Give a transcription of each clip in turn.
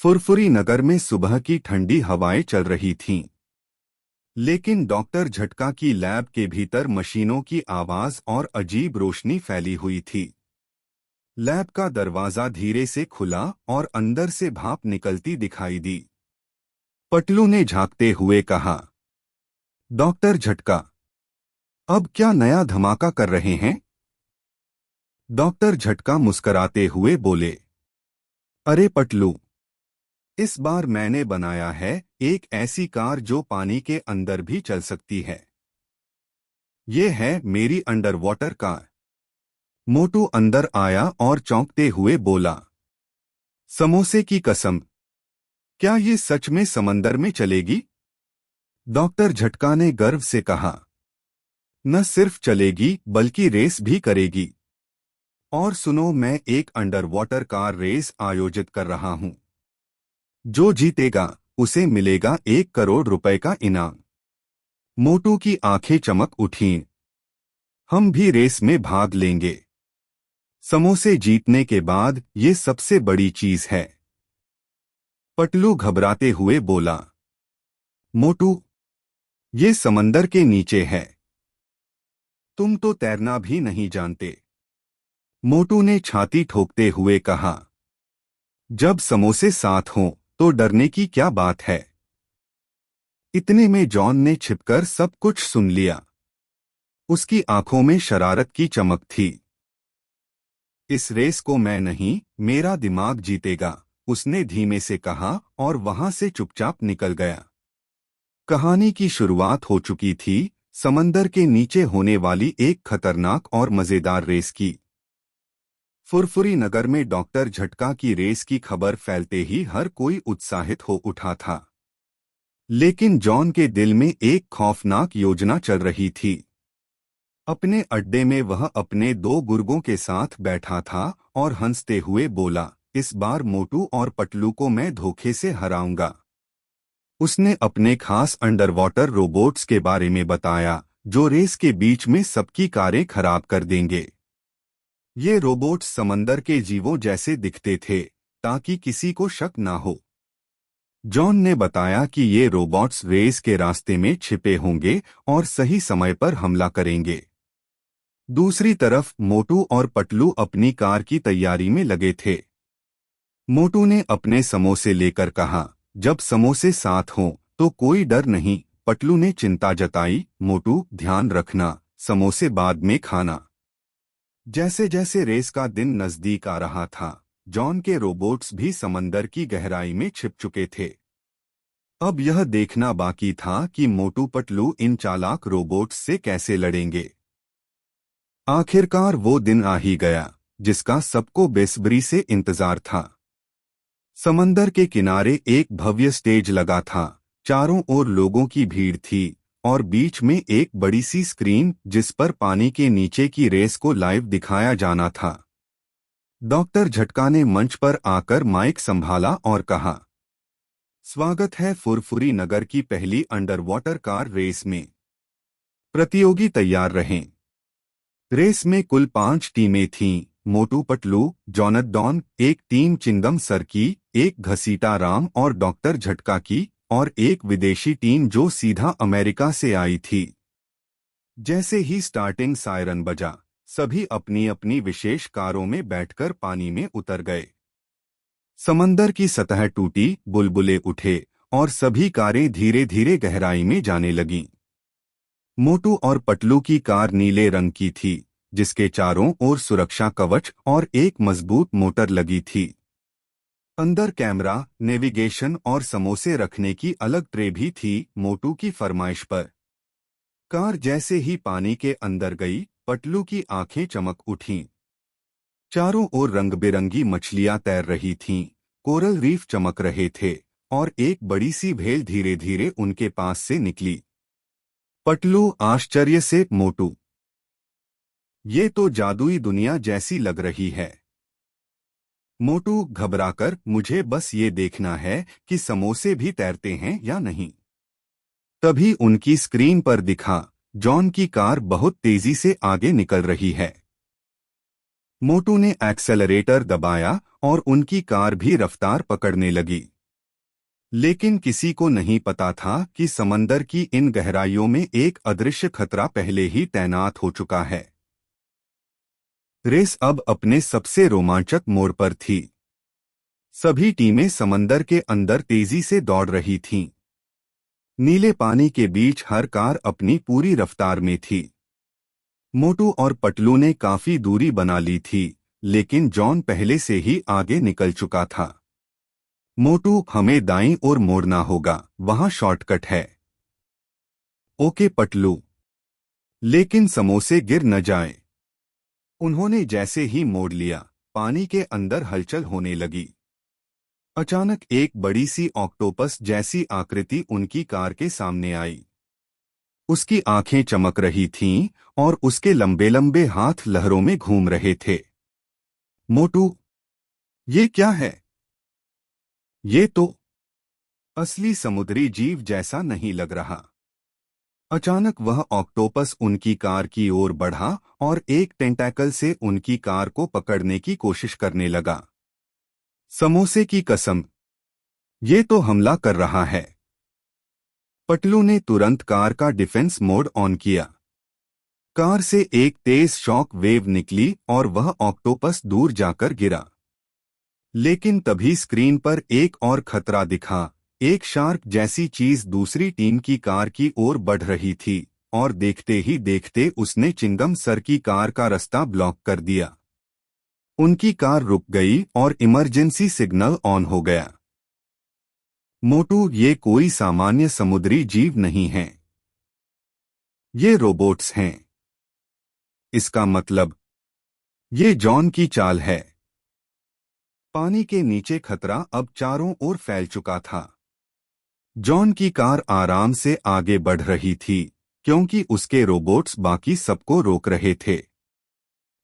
फुरफुरी नगर में सुबह की ठंडी हवाएं चल रही थीं। लेकिन डॉक्टर झटका की लैब के भीतर मशीनों की आवाज और अजीब रोशनी फैली हुई थी। लैब का दरवाजा धीरे से खुला और अंदर से भाप निकलती दिखाई दी। पटलू ने झांकते हुए कहा, डॉक्टर झटका, अब क्या नया धमाका कर रहे हैं? डॉक्टर झटका मुस्कराते हुए बोले, अरे पटलू, इस बार मैंने बनाया है एक ऐसी कार जो पानी के अंदर भी चल सकती है। ये है मेरी अंडर वाटर कार। मोटू अंदर आया और चौंकते हुए बोला, समोसे की कसम, क्या ये सच में समंदर में चलेगी? डॉक्टर झटका ने गर्व से कहा, न सिर्फ चलेगी बल्कि रेस भी करेगी। और सुनो, मैं एक अंडर वाटर कार रेस आयोजित कर रहा हूं। जो जीतेगा उसे मिलेगा 1 करोड़ रुपए का इनाम। मोटू की आंखें चमक उठीं। हम भी रेस में भाग लेंगे। समोसे जीतने के बाद ये सबसे बड़ी चीज है। पटलू घबराते हुए बोला, मोटू, ये समंदर के नीचे है। तुम तो तैरना भी नहीं जानते। मोटू ने छाती ठोकते हुए कहा, जब समोसे साथ हों तो डरने की क्या बात है? इतने में जॉन ने छिपकर सब कुछ सुन लिया। उसकी आंखों में शरारत की चमक थी। इस रेस को मैं नहीं, मेरा दिमाग जीतेगा, उसने धीमे से कहा और वहां से चुपचाप निकल गया। कहानी की शुरुआत हो चुकी थी, समंदर के नीचे होने वाली एक खतरनाक और मजेदार रेस की। फुरफुरी नगर में डॉक्टर झटका की रेस की खबर फैलते ही हर कोई उत्साहित हो उठा था। लेकिन जॉन के दिल में एक खौफनाक योजना चल रही थी। अपने अड्डे में वह अपने 2 गुर्गों के साथ बैठा था और हंसते हुए बोला, इस बार मोटू और पटलू को मैं धोखे से हराऊंगा। उसने अपने खास अंडर वाटर रोबोट्स के बारे में बताया, जो रेस के बीच में सबकी कारें खराब कर देंगे। ये रोबोट्स समंदर के जीवों जैसे दिखते थे, ताकि किसी को शक ना हो। जॉन ने बताया कि ये रोबोट्स रेस के रास्ते में छिपे होंगे और सही समय पर हमला करेंगे। दूसरी तरफ मोटू और पटलू अपनी कार की तैयारी में लगे थे। मोटू ने अपने समोसे लेकर कहा, जब समोसे साथ हों तो कोई डर नहीं। पटलू ने चिंता जताई, मोटू, ध्यान रखना, समोसे बाद में खाना। जैसे जैसे रेस का दिन नजदीक आ रहा था, जॉन के रोबोट्स भी समंदर की गहराई में छिप चुके थे। अब यह देखना बाकी था कि मोटू पटलू इन चालाक रोबोट्स से कैसे लड़ेंगे। आखिरकार वो दिन आ ही गया, जिसका सबको बेसब्री से इंतजार था। समंदर के किनारे एक भव्य स्टेज लगा था। चारों ओर लोगों की भीड़ थी और बीच में एक बड़ी सी स्क्रीन, जिस पर पानी के नीचे की रेस को लाइव दिखाया जाना था। डॉक्टर झटका ने मंच पर आकर माइक संभाला और कहा, स्वागत है फुरफुरी नगर की पहली अंडर वाटर कार रेस में। प्रतियोगी तैयार रहें। रेस में कुल 5 टीमें थीं। मोटू पटलू, जॉनथन, एक टीम चिंगम सर की, एक घसीटा राम और डॉक्टर झटका की, और एक विदेशी टीम जो सीधा अमेरिका से आई थी। जैसे ही स्टार्टिंग सायरन बजा, सभी अपनी अपनी विशेष कारों में बैठकर पानी में उतर गए। समंदर की सतह टूटी, बुलबुले उठे और सभी कारें धीरे धीरे गहराई में जाने लगीं। मोटू और पटलू की कार नीले रंग की थी, जिसके चारों ओर सुरक्षा कवच और एक मजबूत मोटर लगी थी। अंदर कैमरा, नेविगेशन और समोसे रखने की अलग ट्रे भी थी, मोटू की फरमाइश पर। कार जैसे ही पानी के अंदर गई, पटलू की आंखें चमक उठीं। चारों ओर रंग बिरंगी मछलियां तैर रही थीं, कोरल रीफ चमक रहे थे और एक बड़ी सी व्हेल धीरे धीरे उनके पास से निकली। पटलू आश्चर्य से, मोटू, ये तो जादुई दुनिया जैसी लग रही है। मोटू घबराकर, मुझे बस ये देखना है कि समोसे भी तैरते हैं या नहीं। तभी उनकी स्क्रीन पर दिखा, जॉन की कार बहुत तेजी से आगे निकल रही है। मोटू ने एक्सेलरेटर दबाया और उनकी कार भी रफ्तार पकड़ने लगी। लेकिन किसी को नहीं पता था कि समंदर की इन गहराइयों में एक अदृश्य खतरा पहले ही तैनात हो चुका है। रेस अब अपने सबसे रोमांचक मोड़ पर थी। सभी टीमें समंदर के अंदर तेजी से दौड़ रही थीं। नीले पानी के बीच हर कार अपनी पूरी रफ्तार में थी। मोटू और पटलू ने काफी दूरी बना ली थी, लेकिन जॉन पहले से ही आगे निकल चुका था। मोटू, हमें दाईं ओर मोड़ना होगा, वहां शॉर्टकट है। ओके पटलू, लेकिन समोसे गिर न जाएं। उन्होंने जैसे ही मोड़ लिया, पानी के अंदर हलचल होने लगी। अचानक एक बड़ी सी ऑक्टोपस जैसी आकृति उनकी कार के सामने आई। उसकी आंखें चमक रही थीं और उसके लंबे लंबे हाथ लहरों में घूम रहे थे। मोटू, ये क्या है? ये तो असली समुद्री जीव जैसा नहीं लग रहा। अचानक वह ऑक्टोपस उनकी कार की ओर बढ़ा और एक टेंटैकल से उनकी कार को पकड़ने की कोशिश करने लगा। समोसे की कसम, ये तो हमला कर रहा है। पटलू ने तुरंत कार का डिफेंस मोड ऑन किया। कार से एक तेज शॉक वेव निकली और वह ऑक्टोपस दूर जाकर गिरा। लेकिन तभी स्क्रीन पर एक और खतरा दिखा। एक शार्क जैसी चीज दूसरी टीम की कार की ओर बढ़ रही थी और देखते ही देखते उसने चिंगम सर की कार का रास्ता ब्लॉक कर दिया। उनकी कार रुक गई और इमरजेंसी सिग्नल ऑन हो गया। मोटू, ये कोई सामान्य समुद्री जीव नहीं है। ये रोबोट्स हैं। इसका मतलब, ये जॉन की चाल है। पानी के नीचे खतरा अब चारों ओर फैल चुका था। जॉन की कार आराम से आगे बढ़ रही थी क्योंकि उसके रोबोट्स बाकी सबको रोक रहे थे।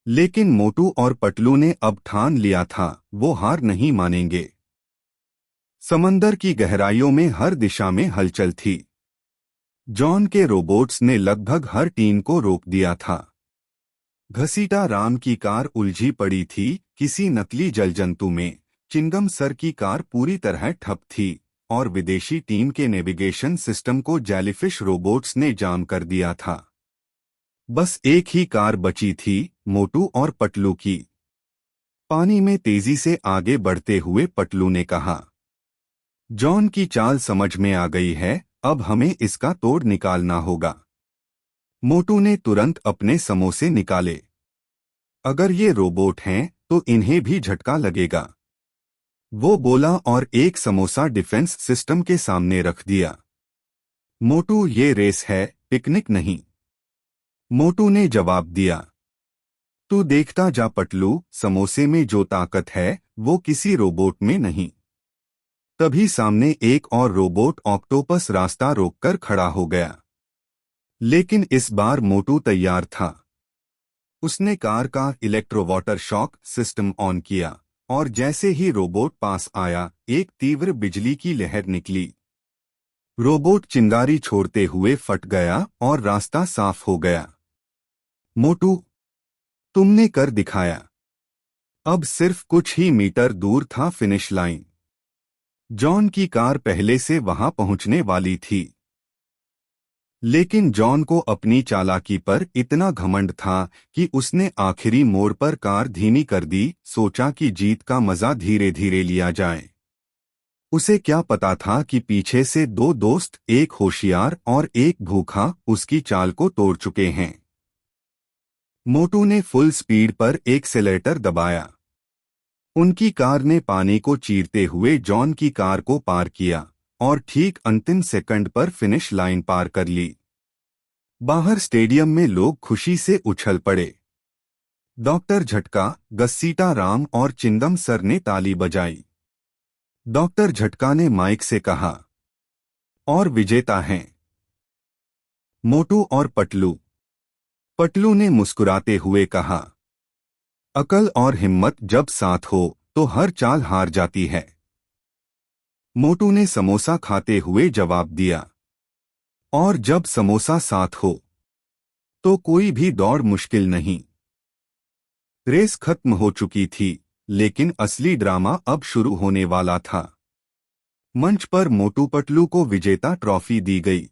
लेकिन मोटू और पटलू ने अब ठान लिया था, वो हार नहीं मानेंगे। समंदर की गहराइयों में हर दिशा में हलचल थी। जॉन के रोबोट्स ने लगभग हर टीम को रोक दिया था। घसीटा राम की कार उलझी पड़ी थी किसी नकली जलजंतु में। चिंगम सर की कार पूरी तरह ठप थी और विदेशी टीम के नेविगेशन सिस्टम को जेलीफिश रोबोट्स ने जाम कर दिया था। बस एक ही कार बची थी, मोटू और पटलू की। पानी में तेजी से आगे बढ़ते हुए पटलू ने कहा, जॉन की चाल समझ में आ गई है, अब हमें इसका तोड़ निकालना होगा। मोटू ने तुरंत अपने समोसे निकाले। अगर ये रोबोट हैं तो इन्हें भी झटका लगेगा, वो बोला और एक समोसा डिफेंस सिस्टम के सामने रख दिया। मोटू, ये रेस है, पिकनिक नहीं। मोटू ने जवाब दिया। तू देखता जा पटलू, समोसे में जो ताकत है वो किसी रोबोट में नहीं। तभी सामने एक और रोबोट ऑक्टोपस रास्ता रोककर खड़ा हो गया। लेकिन इस बार मोटू तैयार था। उसने कार का इलेक्ट्रोवाटर शॉक सिस्टम ऑन किया और जैसे ही रोबोट पास आया, एक तीव्र बिजली की लहर निकली। रोबोट चिंगारी छोड़ते हुए फट गया और रास्ता साफ हो गया। मोटू, तुमने कर दिखाया। अब सिर्फ कुछ ही मीटर दूर था फिनिश लाइन। जॉन की कार पहले से वहां पहुंचने वाली थी। लेकिन जॉन को अपनी चालाकी पर इतना घमंड था कि उसने आखिरी मोड़ पर कार धीमी कर दी। सोचा कि जीत का मजा धीरे धीरे लिया जाए। उसे क्या पता था कि पीछे से दो दोस्त, एक होशियार और एक भूखा, उसकी चाल को तोड़ चुके हैं। मोटू ने फुल स्पीड पर एक्सेलेरेटर दबाया। उनकी कार ने पानी को चीरते हुए जॉन की कार को पार किया और ठीक अंतिम सेकंड पर फिनिश लाइन पार कर ली। बाहर स्टेडियम में लोग खुशी उछल उछल पड़े। डॉक्टर झटका, घसीटा राम और चिंगम सर ने ताली बजाई। डॉक्टर झटका ने माइक से कहा, और विजेता हैं मोटू और पटलू। पटलू ने मुस्कुराते हुए कहा, अकल और हिम्मत जब साथ हो तो हर चाल हार जाती है। मोटू ने समोसा खाते हुए जवाब दिया, और जब समोसा साथ हो तो कोई भी दौड़ मुश्किल नहीं। रेस खत्म हो चुकी थी, लेकिन असली ड्रामा अब शुरू होने वाला था। मंच पर मोटू पतलू को विजेता ट्रॉफी दी गई।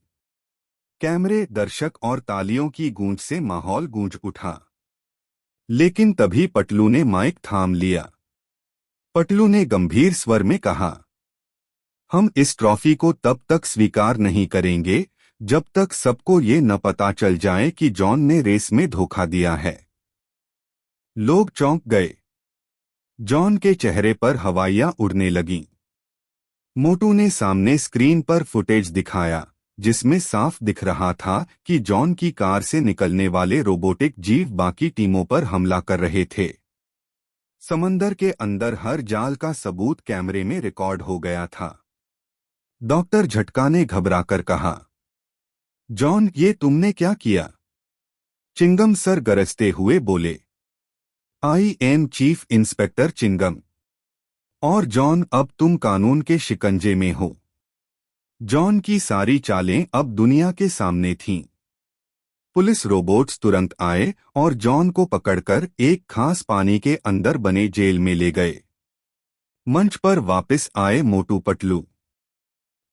कैमरे, दर्शक और तालियों की गूंज से माहौल गूंज उठा। लेकिन तभी पतलू ने माइक थाम लिया। पतलू ने गंभीर स्वर में कहा, हम इस ट्रॉफी को तब तक स्वीकार नहीं करेंगे जब तक सबको ये न पता चल जाए कि जॉन ने रेस में धोखा दिया है। लोग चौंक गए। जॉन के चेहरे पर हवाइयां उड़ने लगीं। मोटू ने सामने स्क्रीन पर फुटेज दिखाया, जिसमें साफ दिख रहा था कि जॉन की कार से निकलने वाले रोबोटिक जीव बाकी टीमों पर हमला कर रहे थे। समंदर के अंदर हर जाल का सबूत कैमरे में रिकॉर्ड हो गया था। डॉक्टर झटका ने घबराकर कहा, जॉन, ये तुमने क्या किया? चिंगम सर गरजते हुए बोले, I am chief inspector Chingam. और जॉन, अब तुम कानून के शिकंजे में हो। जॉन की सारी चालें अब दुनिया के सामने थीं। पुलिस रोबोट्स तुरंत आए और जॉन को पकड़कर एक खास पानी के अंदर बने जेल में ले गए। मंच पर वापस आए मोटू पतलू।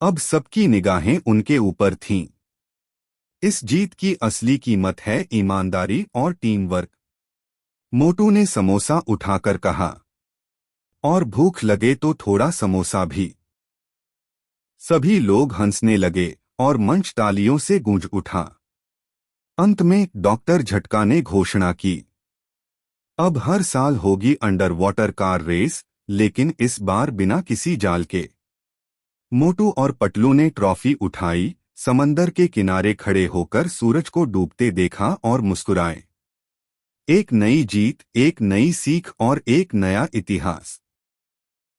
अब सबकी निगाहें उनके ऊपर थीं। इस जीत की असली कीमत है ईमानदारी और टीम वर्क। मोटू ने समोसा उठाकर कहा, और भूख लगे तो थोड़ा समोसा भी। सभी लोग हंसने लगे और मंच तालियों से गूंज उठा। अंत में डॉक्टर झटका ने घोषणा की, अब हर साल होगी अंडर वाटर कार रेस, लेकिन इस बार बिना किसी जाल के। मोटू और पतलू ने ट्रॉफी उठाई, समंदर के किनारे खड़े होकर सूरज को डूबते देखा और मुस्कुराए। एक नई जीत, एक नई सीख और एक नया इतिहास।